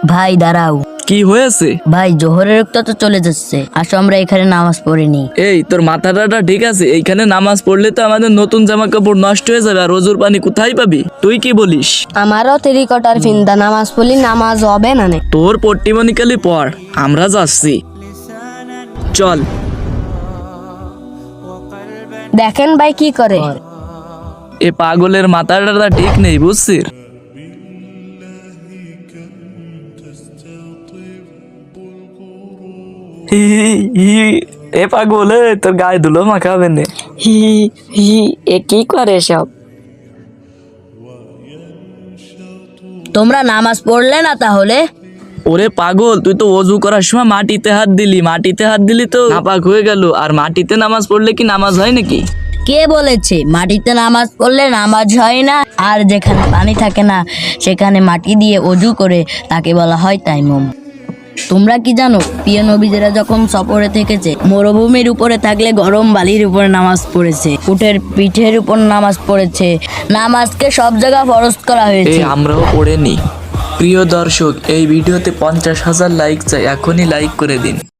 ভাই দাঁড়াও। কি হয়েছে? ভাই জোহরের রক্ত তো চলে যাচ্ছে, আসো আমরা এখানে নামাজ পড়ে নি। এই তোর মাথাটা ঠিক আছে? এইখানে নামাজ পড়লে তো আমাদের নতুন জামা কাপড় নষ্ট হয়ে যাবে, আর ওজুর পানি কোথায় পাবি? তুই কি বলিস? আমারও তেরিকটার ফিন্দা, নামাজ পড়লি নামাজ হবে না নে। তোর পট্টিমণিকালি পড়, আমরা যাচ্ছি, চল। দেখেন ভাই কি করে। এ পাগলের মাথাটা ঠিক নেই, বুঝছিস? এ পাগল, তোর গায়ে ধুলো মাখাবে না। হি হি, এ কি করে সব? তোমরা নামাজ পড়লে না তাহলে? ওরে পাগল, তুই তো অজু করার সময় মাটিতে হাত দিলি তো নাপাক হয়ে গেল। আর মাটিতে নামাজ পড়লে কি নামাজ হয় নাকি? কে বলেছে মাটিতে নামাজ পড়লে নামাজ হয় না? আর যেখানে পানি থাকে না সেখানে মাটি দিয়ে অজু করে তাকে বলা হয় তাইমুম। তোমরা কি জানো প্রিয় নবীরা যখন সফরে থেকেছে মরুভূমির উপরে থাকলে গরম বালির উপরে নামাজ পড়েছে, উটের পিঠের উপর নামাজ পড়েছে। নামাজকে সব জায়গায় ফরজ করা হয়েছে। আমরাও পড়ে নি। প্রিয় দর্শক, এই ভিডিওতে 50,000 লাইক চাই, এখনই লাইক করে দিন।